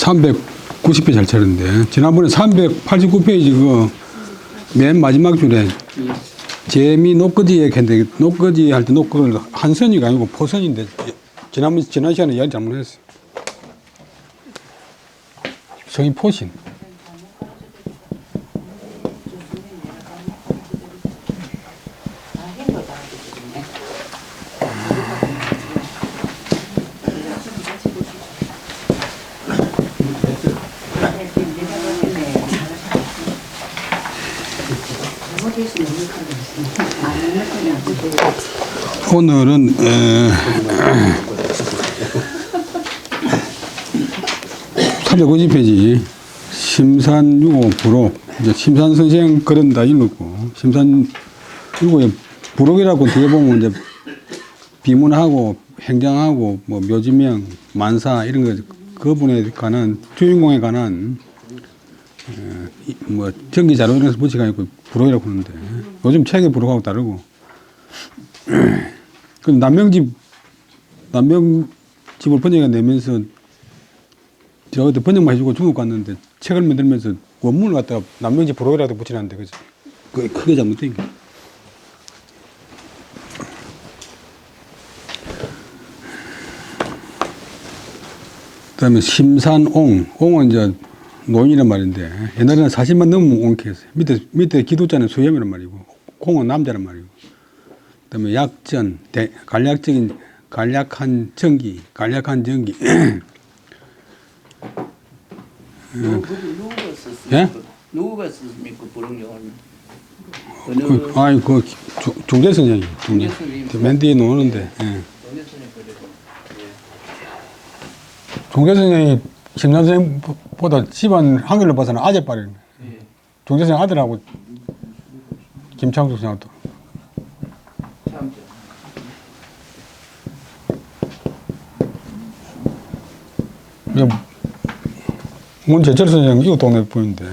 390페이지 잘 찾았는데, 지난번에 389페이지 그 맨 마지막 줄에 재미 녹거지 얘기했는데, 녹거지 할 때 녹거를 한선이가 아니고 포선인데, 지난 시간에 이야기 잘못했어요. 성이 포신. 오늘은 350페이지 심산유고 부록, 이제 심산선생 그런 다 읽었고, 심산유고의 부록이라고 뒤에 보면 이제 비문하고 행장하고 뭐 묘지명 만사 이런 거 그분에 관한 주인공에 관한 뭐 전기 자료 이런 거 붙이가 있고 부록이라고 하는데, 요즘 책의 부록하고 다르고, 그 남명집을 번역해 내면서 제가 그때 번역만 해주고 중국 갔는데 책을 만들면서 원문을 갖다가 남명집 부록이라도 붙이는데 그게 크게 잘못된 게. 그다음에 심산옹, 옹은 이제 노인이란 말인데 옛날에는 40만 넘으면 옹캐였어요. 밑에 기도자는 수염이란 말이고, 옹은 남자란 말이고. 그다음에 약전, 간략한 전기. 누가 썼습니까? 부른 영어는? 중재 선생님. 맨 뒤에 놓는데. 중재 선생이 심산 선생보다 집안 한글로 봐서는 아재빨이에요. 중재 선생 아들하고 김창숙 선생도. 문제철 선생 이거 동네 보이는데.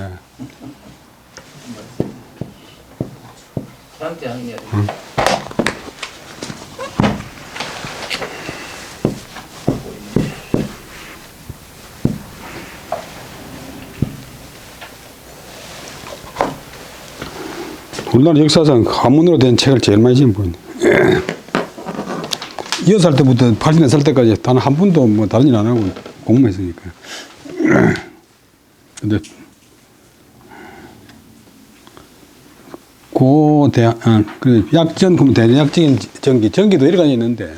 우리나라 역사상 한문으로 된 책을 제일 많이 지은 분이네. 6살 때부터 84살 때까지 단 한 번도 뭐 다른 일 안 하고 공부만 했으니까. 근데 약전 그러면 대략적인 전기도 여러 가지 있는데,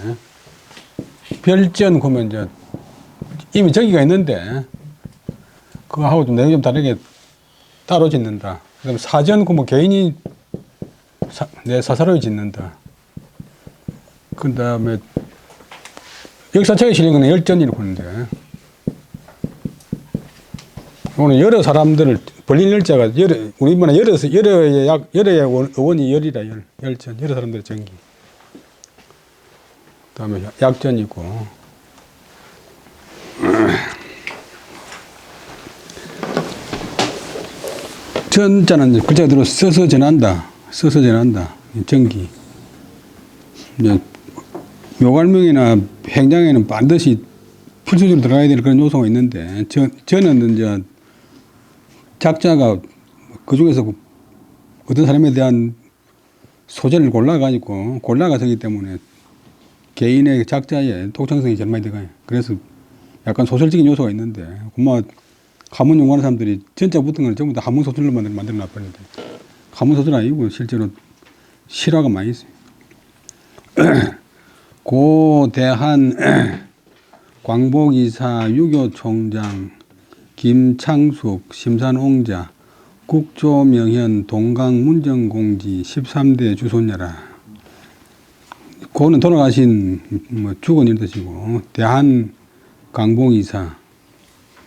별전 그러면 이제 이미 전기가 있는데 그거하고 좀 내용이 좀 다르게 따로 짓는다. 그다음 사전 그러면 개인이 사사로이 짓는다. 그 다음에 역사책에 실린 거는 열전이라고 하는데, 오늘 여러 사람들을 벌린 열자가 우리 이번에 여러의 어원이 열이라 열전, 여러 사람들의 전기. 그다음에 약전이고, 전자는 글자 그대로 써서 전한다. 전기. 이제 묘갈명이나 행장에는 반드시 필수적으로 들어가야 될 그런 요소가 있는데, 저는 이제 작자가 그 중에서 어떤 사람에 대한 소재를 골라가서기 때문에 개인의 작자의 독창성이 제일 많이 들어가요. 그래서 약간 소설적인 요소가 있는데, 그만 가문 연구하는 사람들이 전자 붙은 걸 전부 다 한문 소설로 만들어 놨는데, 한문 소설 아니고 실제로 실화가 많이 있어요. 고대한 광복이사 유교총장 김창숙 심산옹자 국조명현 동강문정공지 13대 주손녀라. 고는 돌아가신 죽은 뜻이고, 대한 광복이사,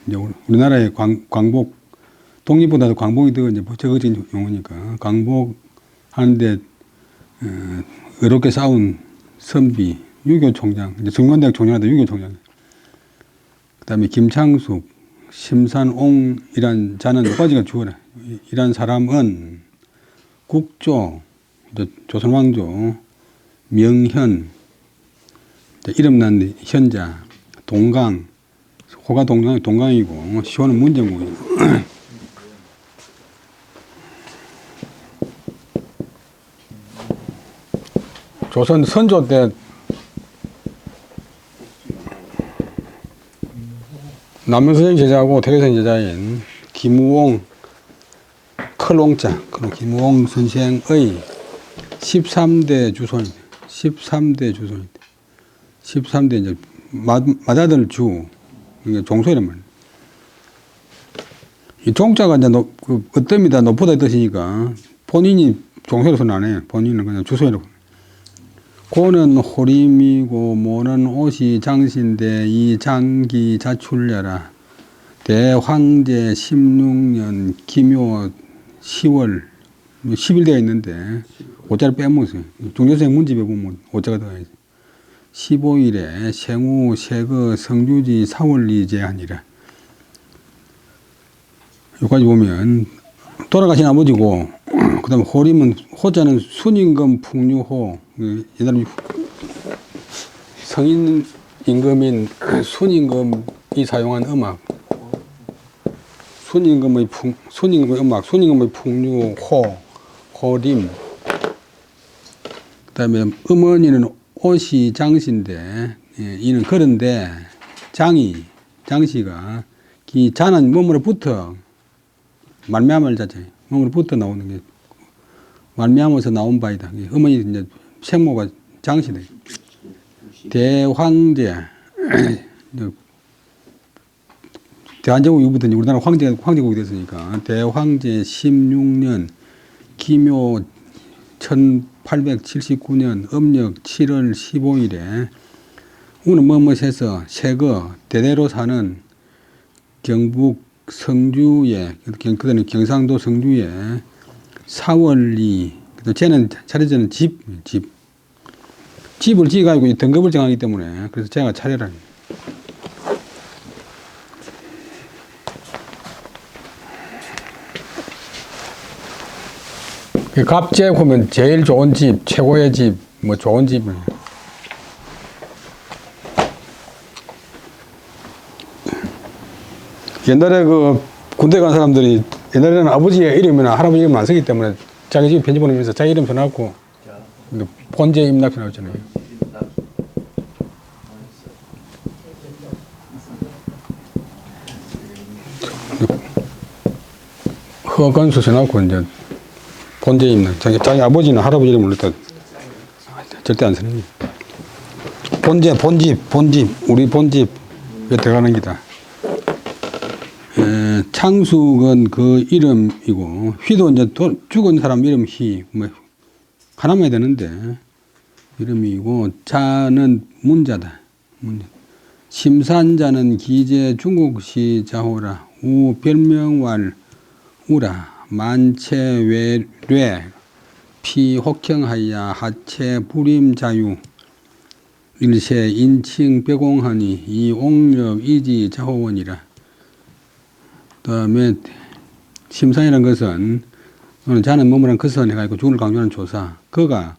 이제 우리나라의 광복, 독립보다도 광복이 더 이제 적어진 용어니까, 광복하는데 어렵게 싸운 선비, 유교총장, 이제 정관대학 총장하다 유교총장. 그 다음에 김창숙, 심산옹이란 자는 몇 가지가 주어라. 이란 사람은 국조, 조선왕조, 명현, 이름난 현자, 동강, 호가 동강이고 시호는 문정국이고. 조선 선조 때 남명선생 제자하고 태계선 제자인 김우홍 클롱자 김우홍 선생의 13대 주손입니다. 13대 주손입니다. 13대 이제 맏아들 주 이게 종소이란 말이에요. 이 종자가 이제 어뜸이다 높보다 뜻이니까 본인이 종소로서는 안 해요. 본인은 그냥 주소이라고. 고는 호림이고 모는 옷이 장신대 이 장기 자출려라 대황제 16년 기묘 10월 10일 되어 있는데 5자를 빼먹었어요. 중조생 문집에 보면 5자가 들어가야지. 15일에 생후 세거 성주지 사월리 제하니라. 여기까지 보면 돌아가신 아버지고 그 다음에 호림은 호자는 순임금 풍류호 옛날에 성인 임금인 순임금이 사용한 음악 순임금의 음악 순임금의 풍류호 호림 그 다음에 어머니는 옷이 장씨인데 이는 그런데 장씨가 이 자는 몸으로 붙어 말미암을 자체 몸으로 붙어 나오는 게 말미암아서 나온 바이다. 어머니 이제 생모가 장씨다. 대황제 대한제국 이후부터 우리나라 황제국이 됐으니까 대황제 16년 기묘 1879년 음력 7월 15일에 우는 뭐뭐해서 세거 대대로 사는 경북 성주에 그다음에 경상도 성주에 사월리 쟤는 차례자는 집을 지어가지고 등급을 정하기 때문에 그래서 제가 차례라. 갑제 보면 제일 좋은 집, 최고의 집, 뭐 좋은 집. 옛날에 그 군대 간 사람들이 옛날에는 아버지의 이름이나 할아버지 이름 안 쓰기 때문에 자기 집 편지 보내면서 자기 이름 써놨고 본제 임납표 나왔잖아요. 허건수 써놨고 이제 본제 임납. 자기 아버지나 할아버지 이름 올렸다 절대 안 쓰는 게. 본집, 우리 본집에 들어가는 기다. 창숙은 그 이름이고 휘도 이제 죽은 사람 이름 휘 뭐 하나만 해야 되는데 이름이고 자는 문자다. 심산자는 기제 중국시 자호라 우 별명왈 우라 만체외뢰 피혹형하야 하체 불임자유 일세 인칭 뼈공하니 이옥력 이지 자호원이라. 그 다음에 심산이라는 것은 자는 몸이란 것을 해가지고 중을 강조하는 조사. 그가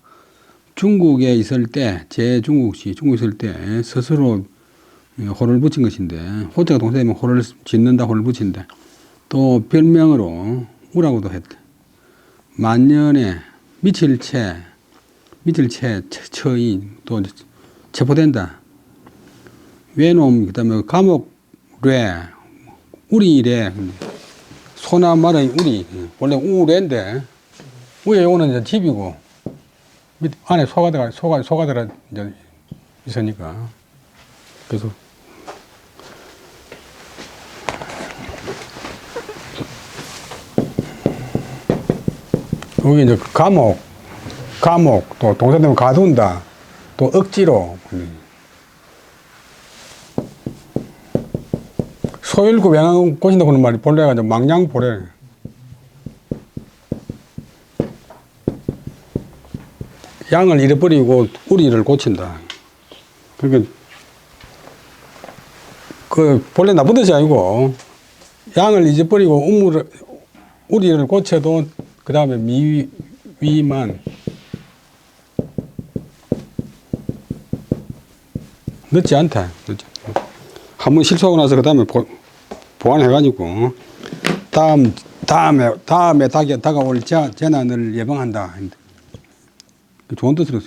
중국에 있을 때 제중국시 중국에 있을 때 스스로 호를 붙인 것인데 호자가 동사되면 호를 짓는다 호를 붙인다. 또 별명으로 우라고도 했다. 만년에 미칠체 처인 또 체포된다. 외놈 그다음에 감옥뢰 우리래 소나 말의 우리 원래 우래인데 위에 오는 이제 집이고 밑 안에 소가 들어 이제 있으니까 그래서 여기 이제 감옥 또 동사되면 가둔다 또 억지로 소 잃고 명왕 고친다고 하는 말이 본래가 이제 망냥보래. 양을 잃어버리고 우리를 고친다. 그러니까 그 본래 나쁜 뜻이 아니고 양을 잊어버리고 우리를 고쳐도 그 다음에 위만 늦지 않다. 한번 실수하고 나서 그 다음에 보완해가지고 다음에 다가올 재난을 예방한다. 좋은 뜻으로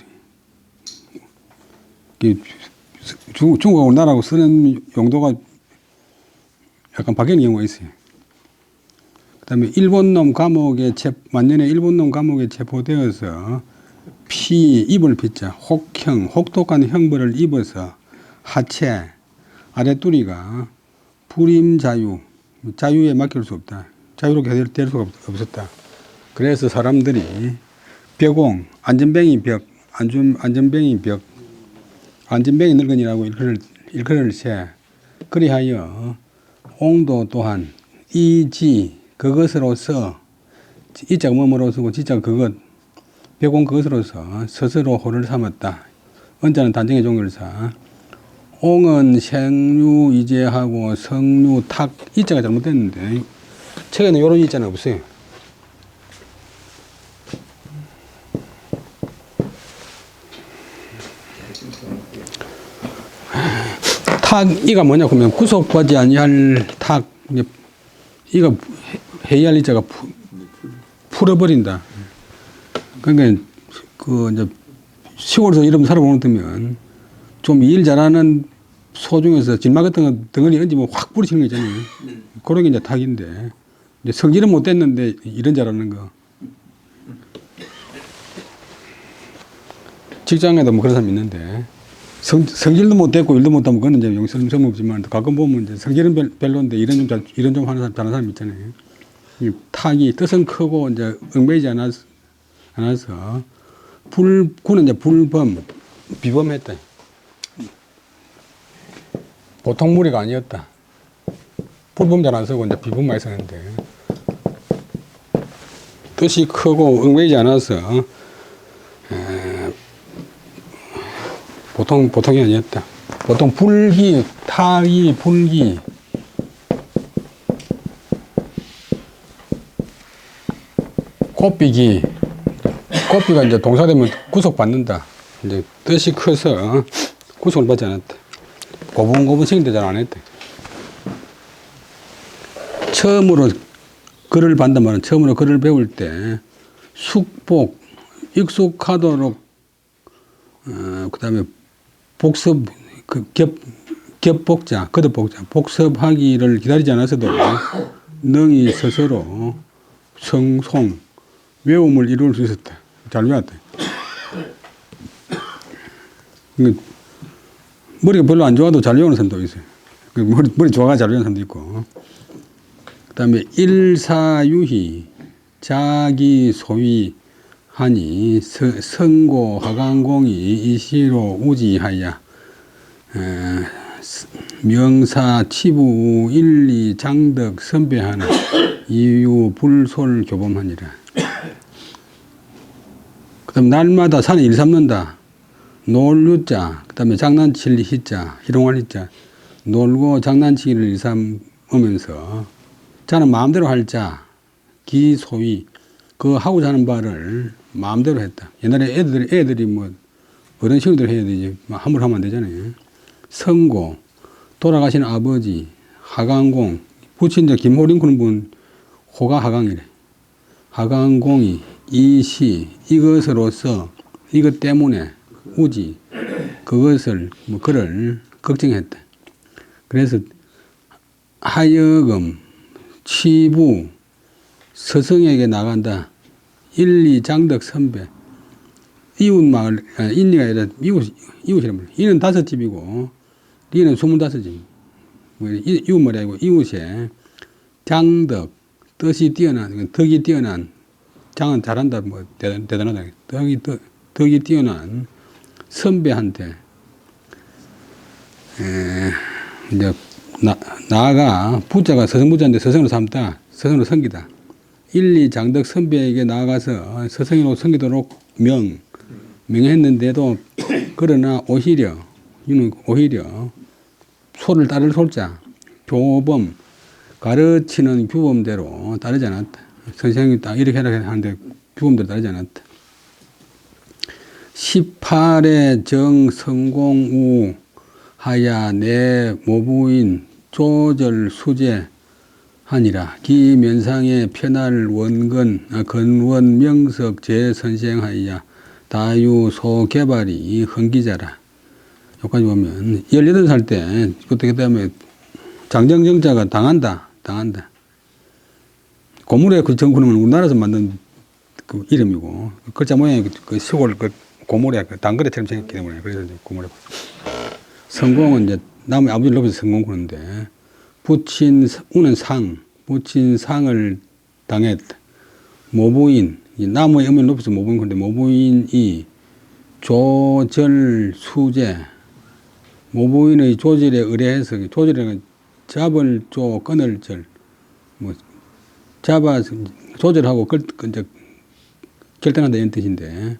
중국하고 우리나라하고 쓰는 용도가 약간 바뀌는 경우가 있어요. 그 다음에 만년에 일본 놈 감옥에 체포되어서 입을 피자, 혹독한 형벌을 입어서 하체, 아랫두리가 자유에 맡길 수 없다. 자유롭게 될 수가 없었다. 그래서 사람들이 안전뱅이 늙은이라고 일컬을 세. 그리하여 옹도 또한 그것으로서 이자가 뭐뭐로 쓰고 지자가 그것 그것으로서 스스로 호를 삼았다. 언자는 단정의 종결사. 옹은 생류 이제하고 성류 탁 이자가 잘못됐는데 책에는 이런 이자는 없어요. 이가 뭐냐 그러면 구속받지 아니할 이가 해이할 이자가 풀어버린다. 그러니까 이제 시골에서 이름 살아보면 좀 일 잘하는 소 중에서 진마 같은 거 덩어리 얹으면 확 부딪히는 거 있잖아요. 그런 게 이제 탁인데 이제 성질은 못 됐는데 일은 잘하는 거. 직장에도 뭐 그런 사람 있는데 성질도 못 됐고 일도 못 하면 그건 이제 용서는 없지만 가끔 보면 이제 성질은 별로인데 일은 좀 하는 사람 있잖아요. 이 탁이 뜻은 크고 이제 얽매이지 않아서 군은 이제 비범했다. 보통 무리가 아니었다. 불범 잘 안 쓰고 이제 비범 많이 쓰는데 뜻이 크고 얽매이지 않아서 보통이 아니었다. 보통 타기, 불기. 꽃비가 이제 동사되면 구속받는다. 이제 뜻이 커서 구속을 받지 않았다. 고분고분 생인데 잘 안 했다. 처음으로 글을 받는 말은 처음으로 글을 배울 때 익숙하도록 그 다음에 복습하기를 기다리지 않았어도 능히 스스로 외움을 이룰 수 있었다. 잘 외웠다. 머리가 별로 안 좋아도 잘 외우는 사람도 있어요. 머리 좋아가 잘 외우는 사람도 있고. 그 다음에 일사유희, 자기 소위 하니 성고 하강공이 이시로 우지하여 명사 치부 일리 장덕 선배하나 이유 불솔 교범하니라. 그 다음 날마다 산에 일 삼는다. 놀유자, 그 다음에 장난칠 희자, 희롱할 희자. 놀고 장난치기를 일 삼으면서 자는 마음대로 할 자, 기소위 그 하고 자는 바를 마음대로 했다. 옛날에 애들이 뭐 어른식으로 해야 되지 함부로 하면 안 되잖아요. 성고, 돌아가신 아버지, 하강공, 부친 김호링 그런 분 호가 하강이래. 하강공이 이것으로서 이것 때문에 우지 그를 걱정했다. 그래서 하여금 치부 서성에게 나간다. 일리 장덕 선배 이웃마을 인리가 아니라 이웃이란 말이야. 이는 5집이고 리는 25집. 이웃말이 아니고 이웃에 장덕 뜻이 뛰어난 덕이 뛰어난 장은 잘한다 뭐 대단하다. 덕이 뛰어난 선배한테 이제 나아가 부자가 서성부자인데 서성으로 삼다. 서성으로 섬기다. 일리 장덕 선배에게 나아가서 서성으로 섬기도록 명했는데도 그러나 오히려 소를 따를 솔자 교범 가르치는 규범대로 따르지 않았다. 선생님이 딱 이렇게 해라 하는데 규범대로 따르지 않았다. 18의 정성공우 하야 내 모부인 조절 수제 하니라. 기 면상의 편할 원근 건원 명석 재선생하야 다유 소개발이 헌기자라. 여기까지 보면 18살 때 그때 그다음에 장정정자가 당한다. 고물의 그 정군은 우리나라에서 만든 그 이름이고 글자 모양이 그 시골 그 고물의 그 단거래처럼 생겼기 때문에 그래서 이제 고물의 성공은 이제 남의 아버지를 높여서 성공군인데 부친 우는 부친 상을 당했다. 모부인 나무의 음을 높여서 모부인 건데 모부인이 조절 수제 모부인의 조절에 의뢰해서 조절은 잡을 조 끊을 절 뭐 잡아 조절하고 이제 결단한다 이런 뜻인데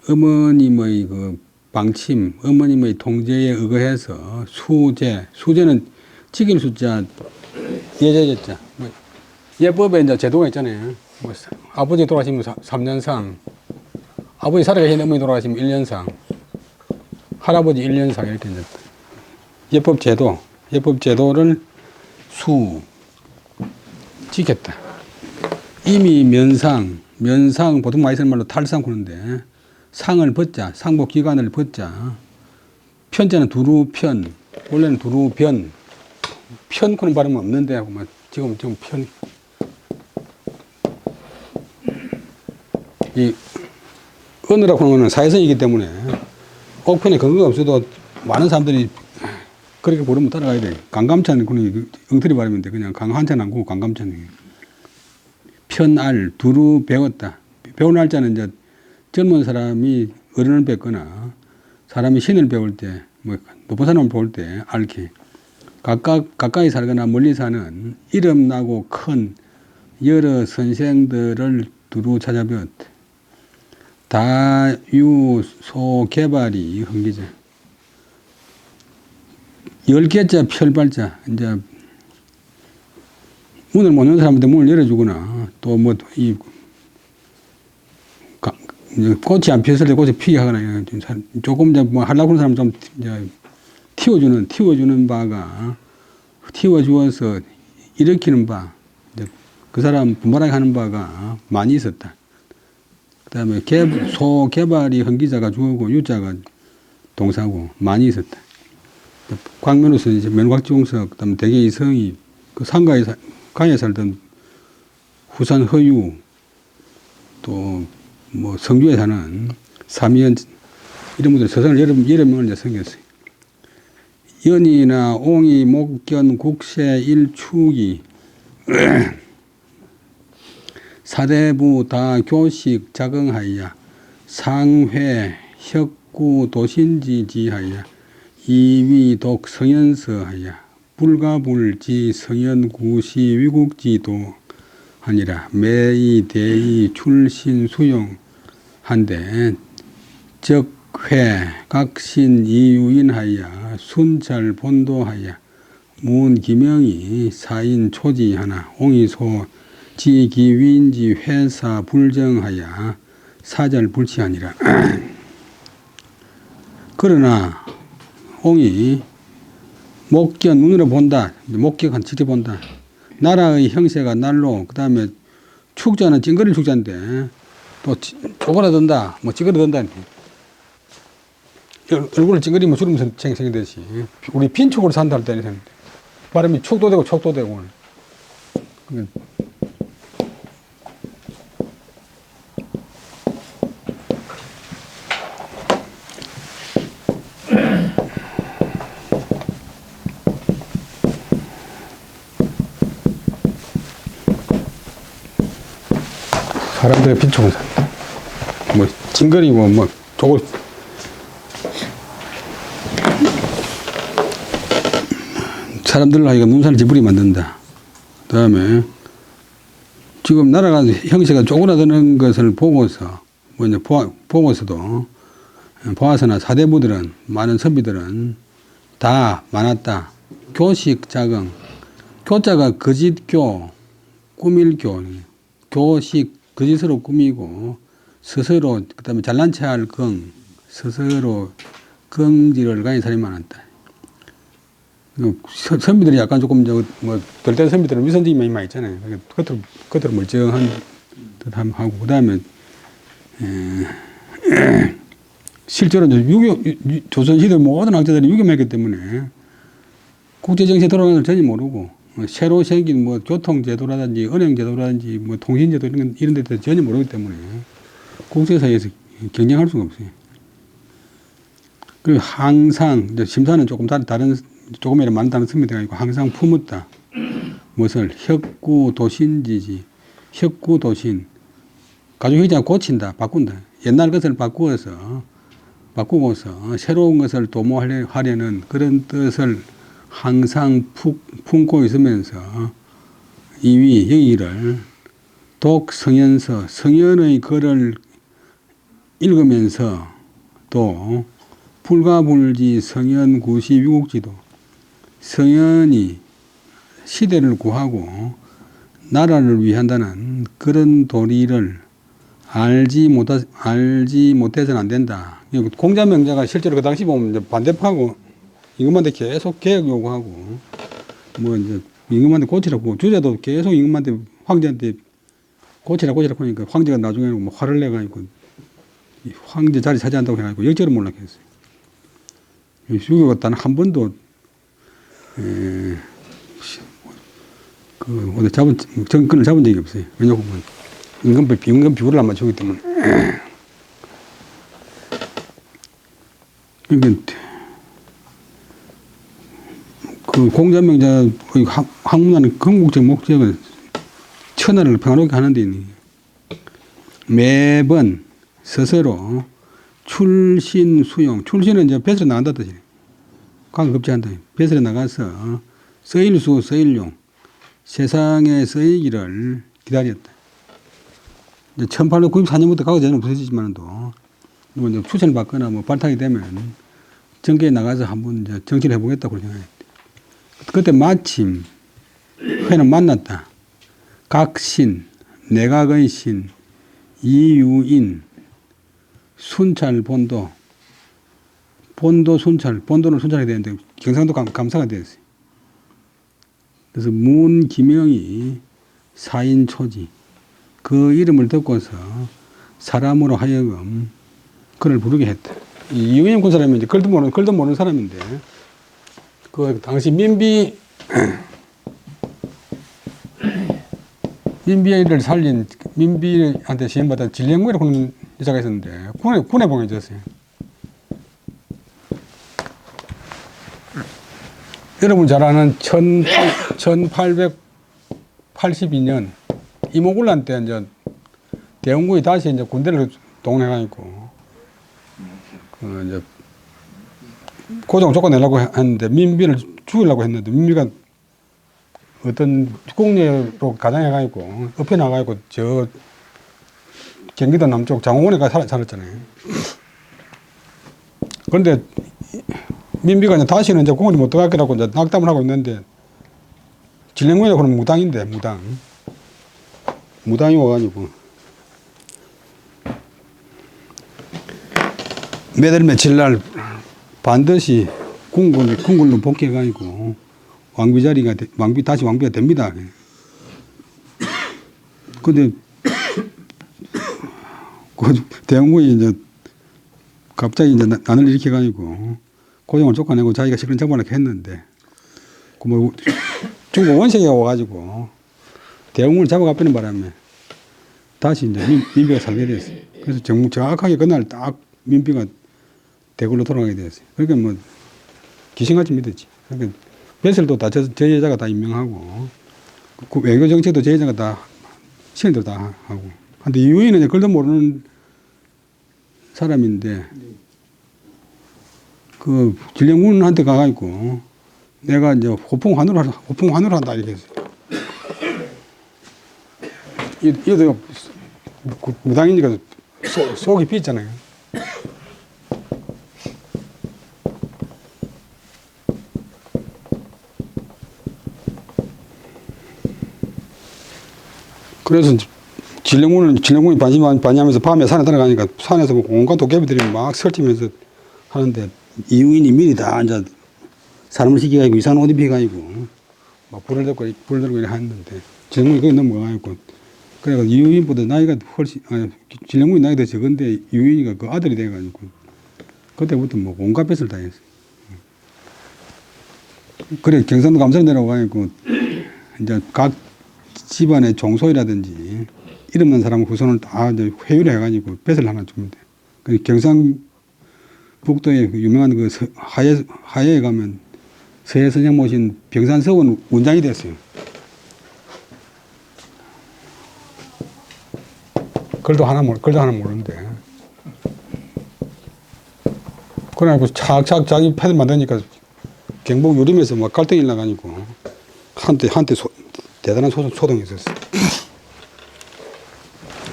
어머님의 그 방침 어머님의 통제에 의거해서 수제는 지킬 숫자 예제였자 뭐 예법에 이제 제도가 있잖아요. 뭐 아버지 돌아가시면 3년상 아버지 살아계신 어머니 돌아가시면 1년상 할아버지 1년상 이렇게 이제 예법 제도를 지켰다. 이미 면상 보통 많이 쓰는 말로 탈상 구는데 상을 벗자 상복 기간을 벗자 편자는 두루편 원래는 두루변 편 구는 발음은 없는데 지금 편 이 언어라고 하는 것은 사회성이기 때문에 옥편에 근거가 없어도 많은 사람들이 그렇게 부르면 따라가야 돼. 강감찬 그는 엉터리 발음인데 그냥 강한찬 안 구고 강감찬. 편알 두루 배웠다. 배운 알자는 이제 젊은 사람이 어른을 뵙거나 사람이 신을 배울 때, 뭐 높은 사람을 배울 때 알기. 가까이 살거나 멀리 사는 이름 나고 큰 여러 선생들을 두루 찾아배웠다. 다유소 개발이 흥기자. 10개자 펼발자, 이제, 문을 못 여는 사람한테 문을 열어주거나, 또 꽃이 안 피었을 때 꽃이 피게 하거나, 조금 이제 뭐 하려고 하는 사람 좀 이제 틔워주는 바가, 틔워주어서 일으키는 바, 이제 그 사람 분발하게 하는 바가 많이 있었다. 그 다음에 개발이 흥기자가 주어고 유자가 동사고 많이 있었다. 광면으로서 이제 면곽지공석, 그다음 대개 이성이 그 강에 살던 후산 허유, 또 뭐 성주에 사는 삼위원 이런 분들 서성을 여러 명을 이제 섬겼어요. 연이나 옹이, 목견, 국세, 일축이 사대부 다 교식 작응하여 상회, 혁구, 도신지지하여 이위독 성현서하여 불가불지 성현구시 위국지도 하니라. 매이 대이 출신 수용한데 적회 각신 이유인하여 순찰 본도하여 문기명이 사인 초지하나 옹이소 지기위인지 회사 불정하여 사절 불치하니라. 그러나 옹이 목견 눈으로 본다. 목격한 직접 본다. 나라의 형세가 날로 그다음에 축자는 찡그릴 축자인데 또 쪼그라든다. 뭐 찌그러든다. 얼굴을 찡그리면 주름 생기듯이 우리 빈축으로 산다 할 때는 발음이 축도 되고 촉도 되고 사람들의 빈축은 산다. 뭐 찡그리고 뭐 쪼글 사람들로 하여금 눈살 찌푸리 만든다. 그 다음에 지금 나라가 형세가 쪼그라드는 것을 보고서 뭐 이제 보고서도 보아서나 사대부들은 많은 선비들은 다 많았다. 교식 자긍 교자가 거짓교 꾸밀교 교식 거짓으로 꾸미고 스스로 그다음에 잘난 체할 스스로 긍지를 가진 사람이 많았다. 선비들이 약간 조금 덜된 선비들은 위선적인 면이 많이 있잖아요. 겉으로 멀쩡한 듯함 하고 그다음에 실제로 이제 조선시대 모든 학자들이 유교했기 때문에 국제정세 돌아가는 걸 전혀 모르고 새로 생긴 교통제도라든지 은행제도라든지 통신제도 이런 데 대해서 전혀 모르기 때문에 국제사회에서 경쟁할 수가 없어요. 그리고 항상 이제 심사는 조금 다른 조금이라도 많은 다른 선비들이 아니고 항상 품었다. 무엇을 혁구도신지지 혁구도신 가지고 있잖아 고친다 바꾼다. 옛날 것을 바꾸고서 새로운 것을 도모하려는 그런 뜻을 항상 품고 있으면서 이위 여기를 독성현서 성현의 글을 읽으면서 또 불가불지 성현구시 위국지도 성현이 시대를 구하고 나라를 위한다는 그런 도리를 알지 못해서는 안 된다. 공자명자가 실제로 그 당시 보면 이제 반대파고 임금한테 계속 개혁 요구하고 이제 임금한테 고치라고 주자도 계속 임금한테 황제한테 고치라고 하니까 황제가 나중에는 화를 내가지고 황제 자리 차지한다고 해가지고 역적으로 몰락했어요. 유교가 단 한 번도 어디 정권을 잡은 적이 없어요. 왜냐하면 임금 비율을 안 맞추기 때문에. 그러니까 그 공자명자의 학문하는 궁극적 목적은 천하를 평화롭게 하는 데 있는 매번 스스로 출신 수용. 출신은 이제 뱃으로 나간다 뜻이에요. 관급제한다. 뱃으로 나가서 쓰일수 쓰일용. 세상에 쓰이기를 기다렸다. 이제 1894년부터 가고 전에는 부서지지만도 이제 추천을 받거나 발탁이 되면 정계에 나가서 한번 이제 정치를 해보겠다고 생각했대. 그때 마침 회는 만났다. 각신, 내각의 신, 이유인, 순찰 본도, 본도는 순찰해야 되는데 경상도 감사가 되었어요. 그래서 문기명이 사인초지 그 이름을 듣고서 사람으로 하여금 그를 부르게 했다. 이유인 군 사람이 이제 글도 모르는 사람인데 그 당시 민비를 살린 민비한테 시험받은 진령구이라고 하는 여자가 있었는데 군에 보내졌어요. 여러분 잘 아는 1882년 이모군란 때 이제 대원군이 다시 이제 군대를 동원해가지고 이제 고정 조건 내려고 했는데 민비를 죽이려고 했는데 민비가 어떤 국내로 가장해가지고 엎혀 나가지고 저 경기도 남쪽 장호군에 가서 살았잖아요. 그런데 민비가 이제 다시는 이제 국원이 못 들어가겠다고 이제 낙담을 하고 있는데 진령군이라고 하는 무당인데 무당이 와가지고 매달 며칠 날 반드시 궁궐로 복귀해가지고 다시 왕비가 됩니다. 근데 그 대원군이 이제 갑자기 이제 난을 일으켜가지고 고정을 쫓아내고 자기가 시끄러운 잡아놓게 했는데 중국 원색이가 와가지고 대원군을 잡아가 빼는 바람에 다시 이제 민비가 살게 됐어요. 그래서 정확하게 그날 딱 민비가 대궐로 돌아가게 됐어요. 그러니까 귀신같이 믿었지. 그러니까 뱃을도 다 저 여자가 다 임명하고 그 외교 정책도 저 여자가 다 시행대로 다 하고. 근데 이유인은 글도 모르는 사람인데 그 진령군한테 가가지고 내가 이제 호풍환호를 한다 이렇게 했어요. 이도 무당이니까 속이 비있잖아요. 그래서 진령군이 반지하면서 밤에 산에 들어가니까 산에서 온갖 도깨비들이 막 설치면서 하는데 이유인이 미리 다 이제 사람을 시켜가지고 이상한 옷 입혀가지고 막 불을 들고 이렇게 하는데 정말 그게 넘어가가지고 그래가 이유인보다 나이가 훨씬 진령군이 나이가 더 적은데 이유인이가 그 아들이 돼가지고 그때부터 뭐 온갖 짓을 다 했어. 그래 경상도 감사를 내려가지고 이제 각 집안의 종소이라든지 이름 난 사람 후손을 다 이제 회유를 해가지고 뱃을 하나 줍니다. 그 경상북도에 그 유명한 그 하예에 가면 서해 선생 모신 병산서원 원장이 됐어요. 글도 하나 모르는데. 그래가지고 착착 자기 패들 만드니까 경복 유림에서 막 갈등이 나가지고 한때 대단한 소동이 있었어요.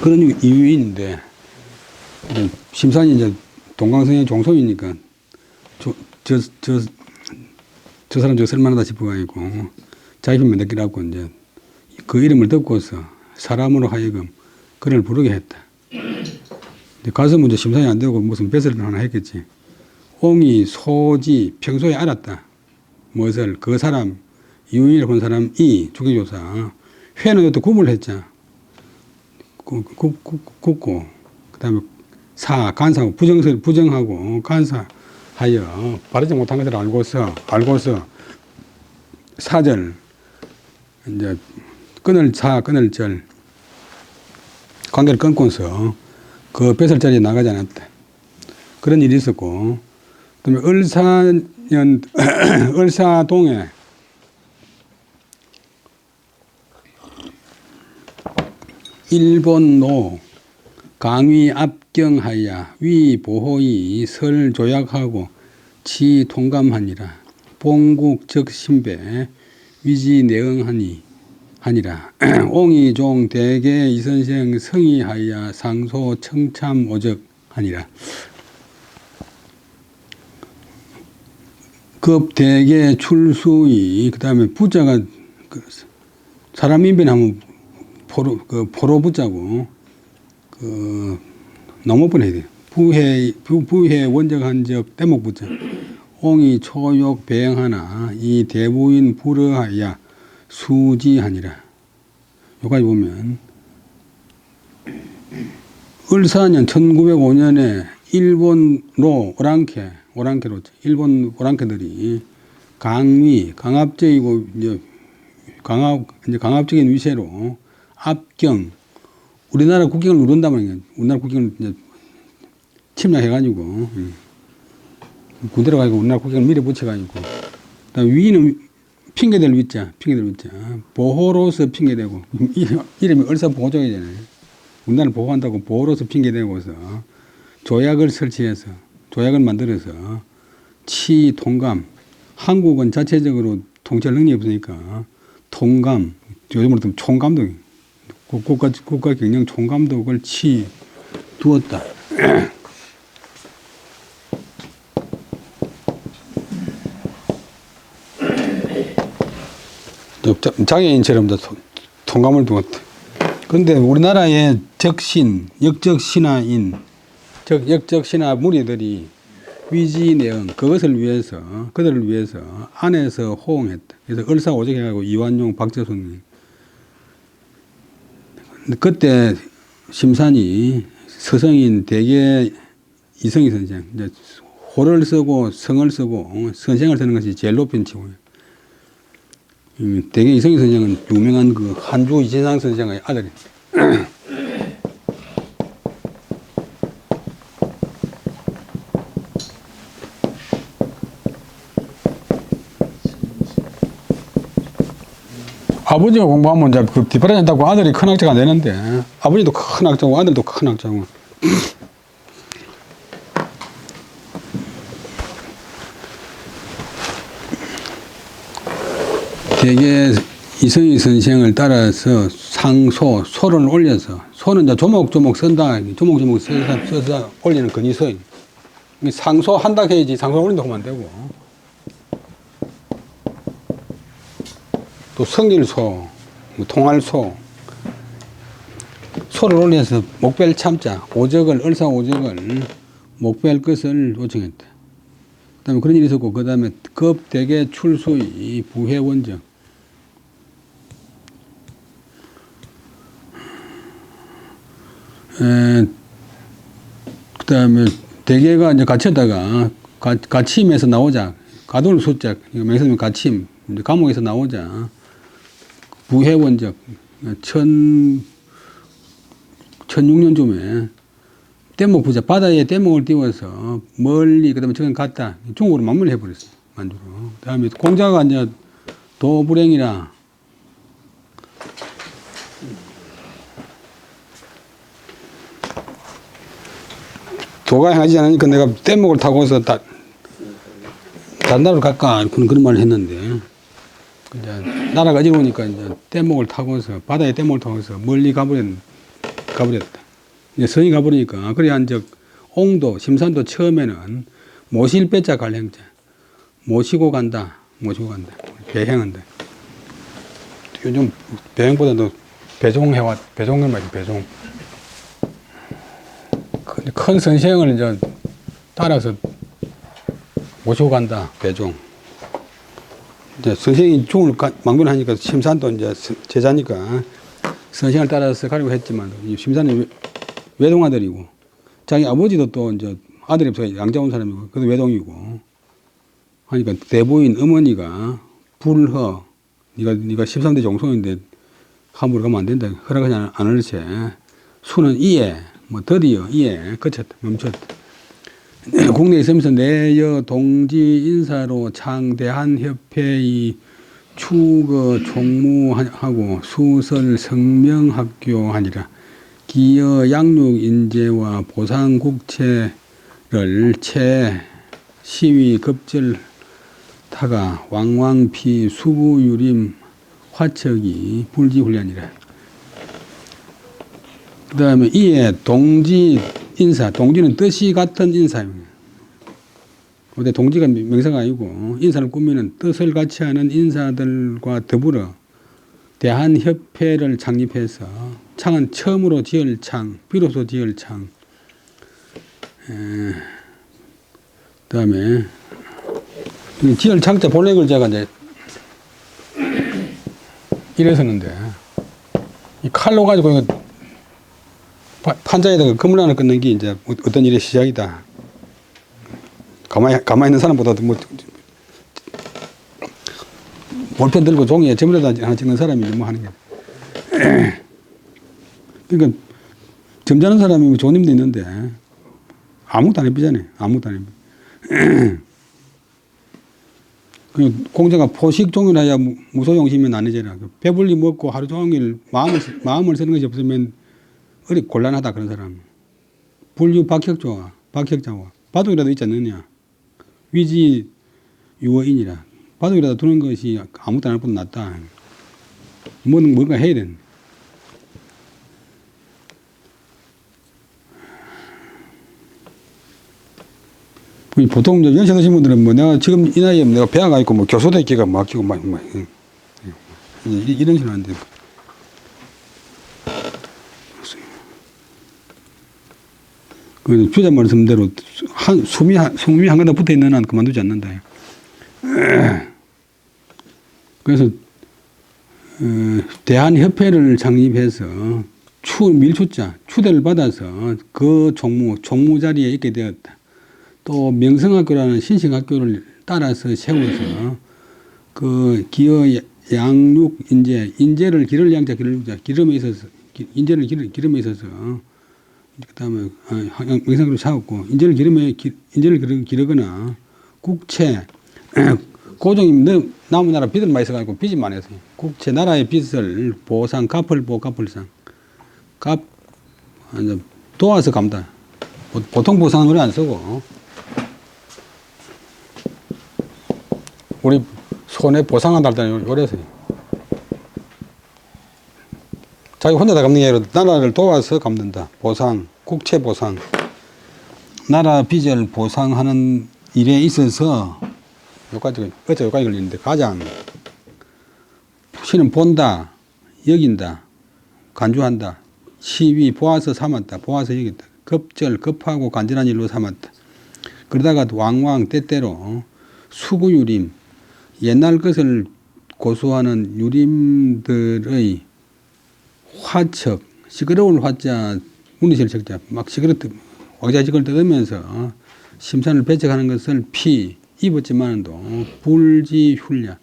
그런 이유인데 심산이 이제 동강성의 종소이니까 저 사람 저 쓸만하다 싶어가지고 자기 편만 느끼라고 이제 그 이름을 듣고서 사람으로 하여금 그를 부르게 했다. 가서 먼저 심산이 안 되고 무슨 뱃을 하나 했겠지. 옹이 소지 평소에 알았다. 무엇을 그 사람 이유인을 본 사람이 주기조사 회는 또 구분을 했자. 굽고 그다음에 간사하고 부정하고 간사하여 바르지 못한 것을 알고서 사절 이제 끊을 절 관계를 끊고서 그 뱃을 자리에 나가지 않았다. 그런 일이 있었고 그다음에 을사동에 일본노 강위 압경하여 위 보호이 설 조약하고 치 통감하니라. 봉국 적 신배 위지 내응하니라. 옹이 종 대개 이선생 성의하여 상소 청참 오적하니라. 급 대개 출수이 그다음에 부자가 사람 인변하면 포로 부자고 넘어번 해야 돼. 부회 원적한적 대목 부자. 옹이 초욕 배행하나 이 대부인 불허하여 수지하니라. 여기까지 보면 을사년 1905년에 일본로 오랑캐로 일본 오랑캐들이 강압적이고 이제 강압적인 위세로 압경 우리나라 국경을 누른다면 우리나라 국경을 이제 침략해가지고 군대로 가지고 우리나라 국경을 밀어붙여가지고 그다음 위는 핑계댈 위자 보호로서 핑계대고 이름이 을사보호족이잖아요. 우리나라를 보호한다고 보호로서 핑계대고서 조약을 설치해서 조약을 만들어서 치통감 한국은 자체적으로 통치할 능력이 없으니까 통감 요즘으로 따면 총감독 국가 경영 총감독을 두었다. 장애인처럼 통감을 두었다. 그런데 우리나라의 적신, 역적신하인, 즉 역적신하 무리들이 위지내응 그것을 위해서 그들을 위해서 안에서 호응했다. 그래서 을사오적해가지고 이완용, 박재순. 그때 심산이 서성인 대개 이성희 선생, 이제 호를 쓰고 성을 쓰고 선생을 쓰는 것이 제일 높은 칭호예요. 대개 이성희 선생은 유명한 그 한주 이재상 선생의 아들이. 아버지가 공부하면 이제 그 뒷바라진다고 아들이 큰 학자가 되는데 아버지도 큰 학자고 아들도 큰 학자고. 대개 이성희 선생을 따라서 소를 올려서 소는 이제 조목조목 써서 올리는 건의서. 상소 한다 해야지 상소 올린다고 하면 안 되고. 또 성일소, 통할소, 소를 올려서 목벨 참자, 을사오적을 목벨 것을 요청했다. 그다음에 그런 일이 있었고, 그다음에 급대개 출소의 부회 원적. 그다음에 대개가 이제 갇혔다가 갇힘에서 나오자. 가돌 숫자, 명사면 갇힘, 이제 감옥에서 나오자. 부회 원적. 1006년쯤에 떼목 부자, 바다에 떼목을 띄워서 멀리, 그 다음에 저긴 갔다. 중국으로 만물을 해버렸어요. 만주로. 그 다음에 공자가 이제 도불행이라. 도가 행하지 않으니까 내가 떼목을 타고서 다른 나라로 갈까? 그런 말을 했는데. 이제 나라가 어지러우니까 이제 떼목을 타고서, 바다에 떼목을 타고서 멀리 가버렸다. 이제 성이 가버리니까, 그래야 옹도, 심산도 처음에는 모실 빼자 갈행자. 모시고 간다. 배행한다. 요즘 배행보다도 배종을 말이지, 배종. 큰 선생을 이제 따라서 모시고 간다. 배종. 이제 선생이 죽을 망변하니까 심산도 이제 제자니까 선생을 따라서 가려고 했지만, 심산은 외동아들이고, 자기 아버지도 또 이제 아들이 없어서 양자 온 사람이고, 그도 외동이고, 하니까 대부인 어머니가 불허, 네가 13대 종손인데 함부로 가면 안 된다. 허락하지 않을 채 수는 이에, 드디어 이에 그쳤다. 멈췄다. 국내에 있으면서 내여 동지 인사로 창대한협회의 추거 총무하고 수설 성명학교 하니라. 기여 양육 인재와 보상 국채를 채 시위 급절타가 왕왕피 수부유림 화척이 불지훈련이라. 그 다음에 이에 동지 인사, 동지는 뜻이 같은 인사입니다. 근데 동지가 명사가 아니고 인사를 꾸미는 뜻을 같이 하는 인사들과 더불어 대한협회를 창립해서, 창은 처음으로 지을 창, 비로소 지을 창. 그 다음에 지을 창자 본래 글자가 이제 이래서는데, 이 칼로 가지고 판자에다가 금을 하나 끊는 게 이제 어떤 일의 시작이다. 가만히 있는 사람보다도 볼펜 들고 종이에 점이라도 하나 찍는 사람이 하는 게. 그러니까 점잖은 사람이 좋은 힘도 있는데 아무것도 안 해비잖아요. 아무것도 안 해비. 공자가 포식 종이라야 무소용심이 나뉘잖아. 배불리 먹고 하루 종일 마음을 쓰는 것이 없으면 곤란하다, 그런 사람. 불유 박혁자와 바둑이라도 있지 않느냐. 위지 유어인이라. 바둑이라도 두는 것이 아무것도 안 할 것보다 낫다. 뭔가 해야 되는. 보통 연세 드신 분들은 내가 지금 이 나이에 내가 배아가 있고 교수도 있기가 막히고 이런 식으로 하는데. 그 주자 말씀대로 숨이 한 가닥 붙어 있는 한 그만두지 않는다. 그래서 대한협회를 창립해서 밀추자 추대를 받아서 그 총무 자리에 있게 되었다. 또 명성학교라는 신식학교를 따라서 세워서 그 기여 양육 인재를 기를 양자 기름에 있어서 인재를 기름에 있어서 그다음에 명상으로 사왔고, 인재를 기르거나 국채 고종이 남은 나라 빚을 많이 써가지고 빚이 많았어요. 국채 나라의 빚을 보상 갚을상 도와서 갚다. 보통 보상은 우리 안 쓰고, 우리 손에 보상한다 할 때는 요래서요. 자기 혼자 다 갚는 게 아니라 나라를 도와서 갚는다. 보상, 국채 보상. 나라 빚을 보상하는 일에 있어서 여기까지 걸리는데, 가장 시는 본다, 여긴다, 간주한다, 시위 보아서 삼았다, 보아서 여긴다, 급절, 급하고 간절한 일로 삼았다. 그러다가 왕왕 때때로 수구유림, 옛날 것을 고수하는 유림들의 화척, 시끄러운 화자, 문리실 척자, 막 왕자직을 뜯으면서 심산을 배척하는 것을 입었지만도 불지훌야,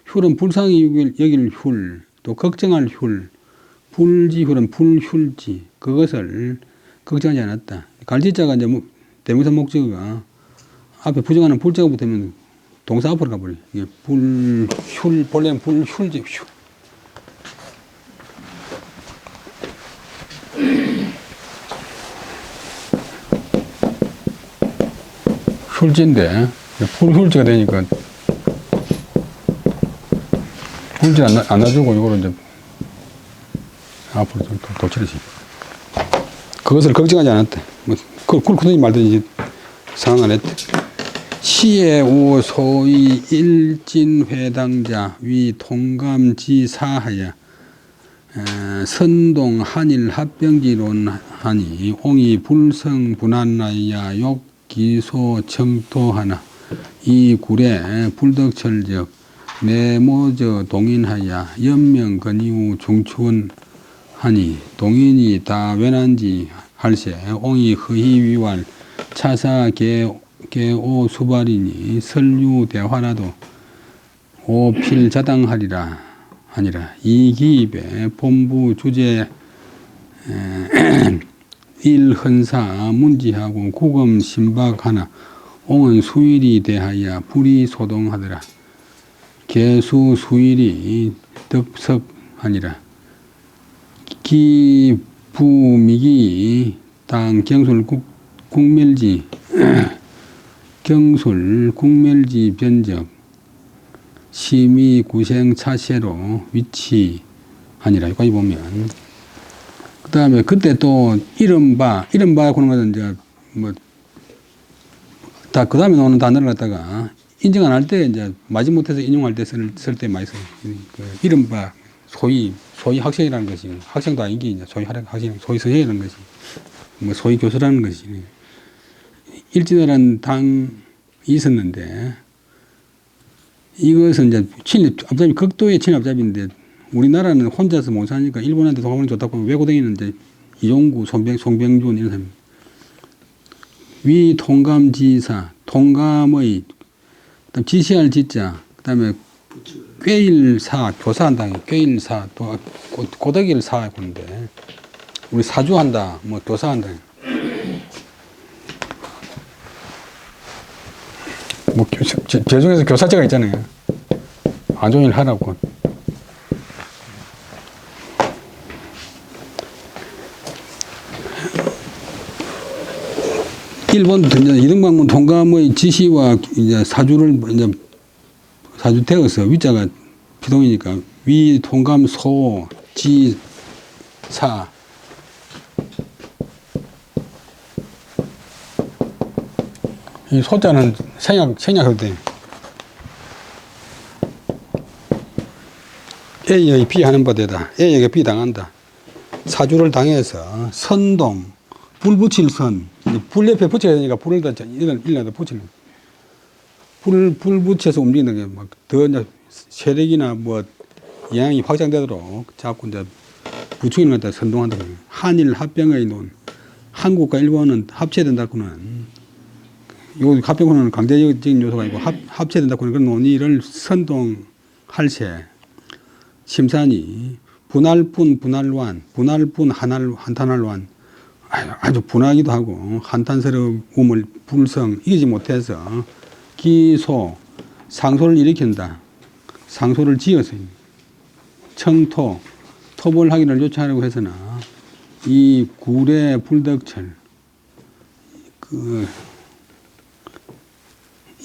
훌은 불상이 여길 훌, 또 걱정할 훌, 불지훌은 불훌지, 그것을 걱정하지 않았다. 갈지자가 이제 대명사 목적어가 앞에 부정하는 불자가 붙으면 동사 앞으로 가버려. 이게 불훌, 본래는 불훌지, 휴. 훌지인데, 불훌지가 되니까, 훌지 안 놔주고, 이거를 이제, 앞으로 좀 도치르지. 그것을 걱정하지 않았대. 뭐, 그걸 그러니 말든지 상황 안 했대. 시의 우 소위 일진회당자 위 통감지사하야 선동 한일 합병지론 하니 옹이 불성 분한나야 욕 기소 청토하나 이 굴에 불덕철적 내모저 동인하야 연명 건이후 중추원 하니 동인이 다 왜난지 할세 옹이 허희위왈 차사 개오 수발이니 설유 대화라도 오필자당하리라 하니라. 이기입에 본부 주제 일헌사 문지하고 구검 신박하나 옹은 수일이 대하여 불이 소동하더라. 개수 수일이 덕석하니라. 기부미기 땅 경술 국멸지 경술 국멸지 변적 심의 구생 차세로 위치하니라. 여기까지 보면 그 다음에 그때 또 이른바 그런 것은 이제 뭐 다 그 다음에 나오는 단어를 갖다가 인정 안 할 때 이제 마지못해서 인용할 때 쓸 때 많이 써요. 그 이른바 소위 학생이라는 것이 학생도 아니기 이제 소위 학생 소위 서생이라는 것이 뭐 소위 교수라는 것이 일진이라는 당이 있었는데 이것은 이제 친일압잡이 극도의 친일압잡인데 우리나라는 혼자서 못 사니까 일본한테 동아보니 좋다고 외고 다니는 이제 이종구, 송병준 이런 사람. 위 통감지사, 통감의 그다음 지시할 지자, 그다음에 꾀일사, 교사한다. 꾀일사, 또 고덕일사 그런데 우리 사주한다, 뭐 교사한다. 뭐 제중에서 교사제가 있잖아요. 안 좋은 일 하라고. 일본도 이제 이등방문 통감의 지시와 이제 사주를 이제 사주 되어서 위자가 비동이니까 위 통감 소 지 사 이 소자는 생략할 때 A에게 B 하는 바되다. A에게 B 당한다. 사주를 당해서 선동, 불 붙일 선, 불 옆에 붙여야 되니까 불을 더 일라도 붙이는. 불 붙여서 움직이는 게 막 더 이제 세력이나 뭐 영향이 확장되도록 자꾸 이제 부추기는 것 같다 선동한다고. 한일 합병의 논, 한국과 일본은 합체된다고는 요 합병호는 강제적인 요소가 아니고 합체된다고 하는 그런 논의를 선동할 새 심산이 분할분 분할완 분할분 한탄할완 아주 분하기도 하고 한탄스러움을 불성 이기지 못해서 기소 상소를 일으킨다. 상소를 지어서 청토 토벌하기를 요청하려고 해서나 이 구례 불덕철 그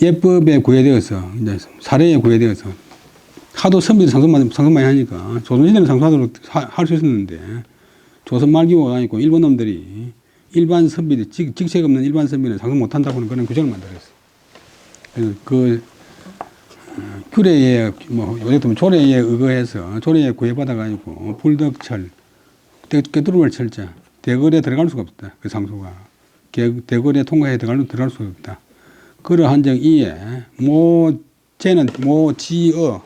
예법에 구애되어서 이제 사례에 구애되어서 하도 선비들 상소 많이 하니까 조선시대는 상소하도록 할 수 있었는데 조선 말기가 아니고 일본 놈들이 일반 선비들 직책 없는 일반 선비는 상소 못한다고 하는 그런 규정을 만들었어요. 그래서 그 규례에 뭐 요새 보면 조례에 의거해서 조례에 구애받아가지고 불덕철 꿰뚫음을 철자 대거리에 들어갈 수가 없다. 그 상소가 대거리에 통과해 들어갈 수가 없다. 그러한 적 이에 쟤는 지어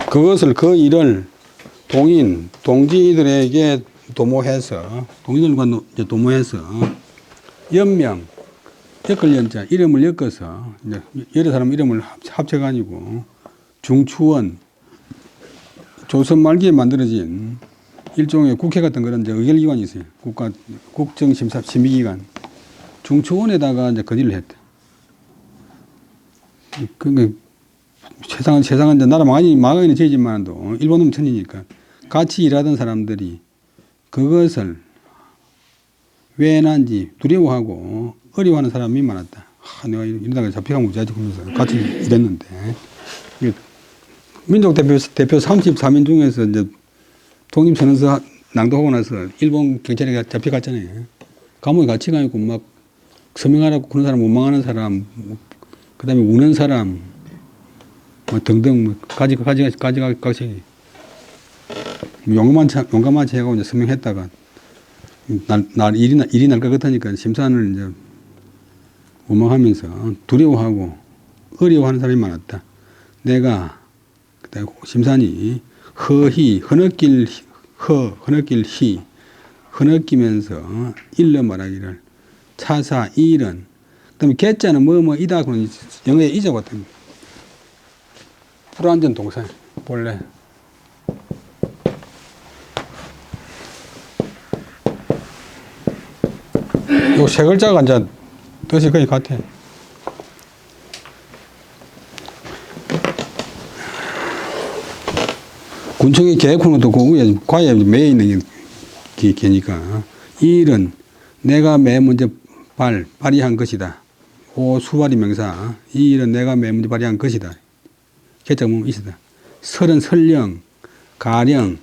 그것을 그 일을 동지들에게 도모해서 동지들과 이제 도모해서 연명 엮을 연자 이름을 엮어서 이제 여러 사람 이름을 합쳐가지고 중추원 조선 말기에 만들어진 일종의 국회 같은 그런 이제 의결기관이 있어요. 국정심사 심의기관 중추원에다가 이제 건의를 했대. 그러니까 세상은 이제 나라 망하기는 죄지만도 일본은 천이니까 같이 일하던 사람들이 그것을 왜 난지 두려워하고 어려워하는 사람이 많았다. 내가 이러다가 잡혀가면 무지하지 그러면서 같이 일했는데 민족 대표 34명 중에서 이제 독립선언서 낭독하고 나서 일본 경찰에 잡혀갔잖아요. 감옥에 같이 가니까 막 서명하라고 그런 사람, 원망하는 사람, 그 다음에 우는 사람, 뭐 등등, 뭐 가지각색이. 용감한 체하고 이제 서명했다가, 일이 날 것 같으니까 심사를 이제 원망하면서 두려워하고 어려워하는 사람이 많았다. 내가, 그때 심산이 흐느끼면서 일러 말하기를 차사 일은 그 다음에 개자는 이다 그런 영어에 이자 같은 불완전 동사 본래 요 세 글자가 이제 뜻이 거의 같아. 군청의 계획하는 것도 그 위에 과에 매여 있는 게 개니까 일은 내가 맨 먼저 발의한 것이다. 수발이 명사 이 일은 내가 맨 먼저 발의한 것이다. 개자 보면 있다. 설은 설령 가령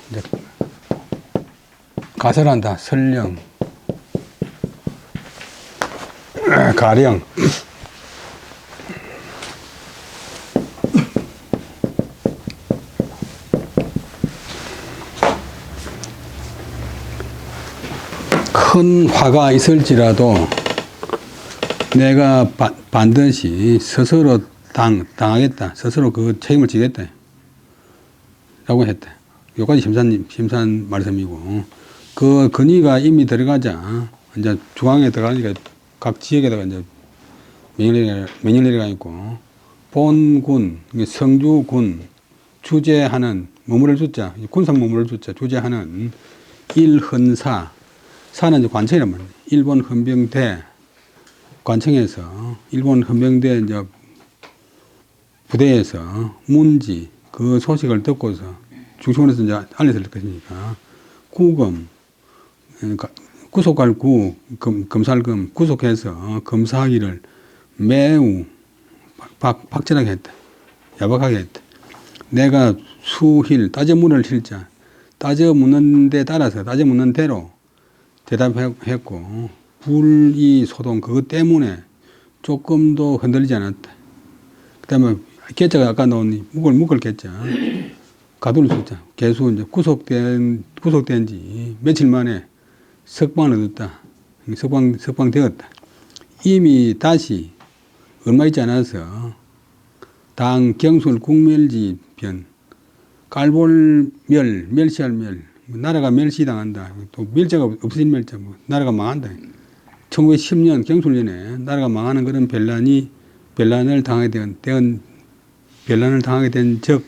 이제 가설한다. 설령 가령 큰 화가 있을지라도 내가 반드시 스스로 당하겠다. 스스로 그 책임을 지겠다. 라고 했다. 여기까지 심산 말씀이고, 그 건의가 이미 들어가자, 이제 중앙에 들어가니까 각 지역에다가 이제 명령내리가 있고, 본군, 성주군, 주재하는, 머무를 주자, 군산 머무를 주자, 주재하는 일헌사, 사는 이제 관청이란 말이에요. 일본 헌병대 관청에서 일본 헌병대 이제 부대에서 문지 그 소식을 듣고서 중시원에서 이제 알려질 것이니까 구금 구속할 검살금 구속해서 검사하기를 매우 박진하게 했다. 야박하게 했다. 내가 수힐 따져 물을 힐자 따져 묻는 데 따라서 따져 묻는 대로 대답했고 불이 소동 그것 때문에 조금도 흔들리지 않았다. 그 다음에 개자가 아까 나온 묵을 개자 가두를 줬자 개수 이제 구속된 지 며칠 만에 석방을 얻었다. 석방되었다. 이미 다시 얼마 있지 않아서 당 경술 국멸지 변 깔볼멸 멸시할 멸 나라가 멸시당한다. 또 멸자가 없어진 멸자, 나라가 망한다. 1910년 경술년에 나라가 망하는 그런 변란을 당하게 된 적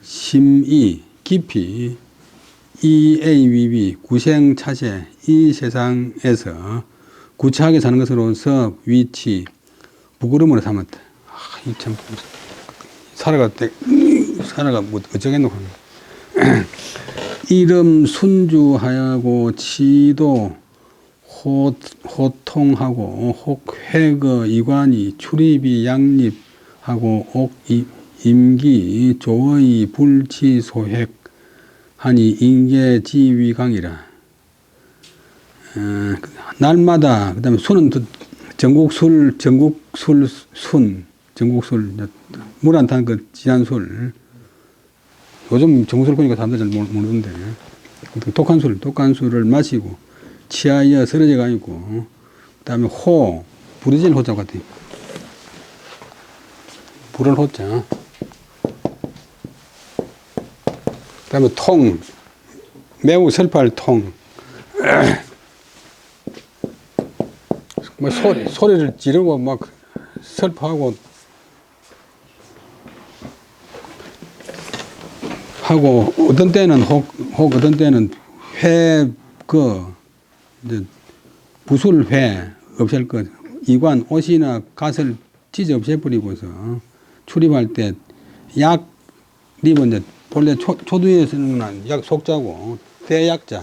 심히 깊이 EAVB 구생차세 이 세상에서 구차하게 사는 것으로서 위치 부끄러움으로 삼았다. 이 참 살아가 뭐 어쩌겠노. 이름 순주하고 치도 호통하고 혹회거 이관이 출입이 양립하고 옥 임기 조의 불치 소획하니 인계지위강이라. 날마다 그다음에 순은 전국술 전국술, 물 안 탄 그 진한 술. 요즘 정술 보니까 사람들 잘 모르는데 독한 술을 마시고 치아에 쓰러져 가 있고 그다음에 부르짖는 호자 같아. 불을 호자. 그다음에 매우 슬퍼할 뭐 소리를 지르고 막 슬퍼하고 하고 어떤 때는 혹 어떤 때는 이제 부술회 없앨 것 이관 옷이나 갓을 찢어 없애버리고서 출입할 때 립은 이제 본래 초두에 쓰는 건 약 속자고 대약자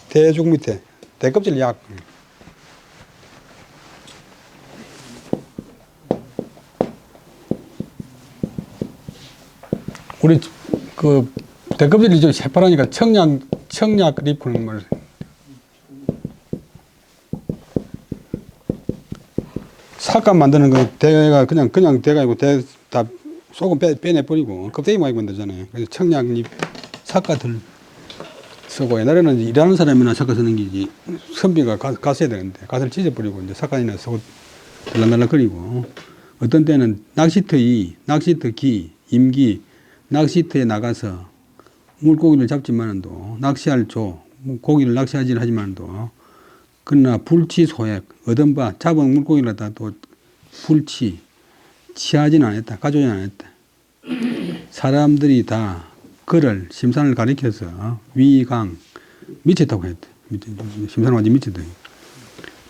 대죽 밑에 대껍질 약. 우리 그 대껍질이 좀 새파라니까 청약 립하는 걸. 삭감 만드는 거 대가 그냥 대가이고 다 소금 빼내버리고 껍데기만 입으면 되잖아요. 그래서 청약잎 삭가들 쓰고 옛날에는 일하는 사람이나 삭가 쓰는 게지 선비가 갔어야 되는데 갓을 찢어버리고 이제 삭간이나 쓰고 들락날락거리고 어떤 때는 낚시터 기, 임기 낚시터에 나가서 물고기를 잡지만도 낚시할 고기를 낚시하지는 하지만도 그러나 불치 소액 얻은 바 잡은 물고기를 갖다 또 취하지는 않았다. 가져오지 않았다. 사람들이 다 그를 심산을 가리켜서 위강 미쳤다고 했다. 심산을 완전 미쳤다.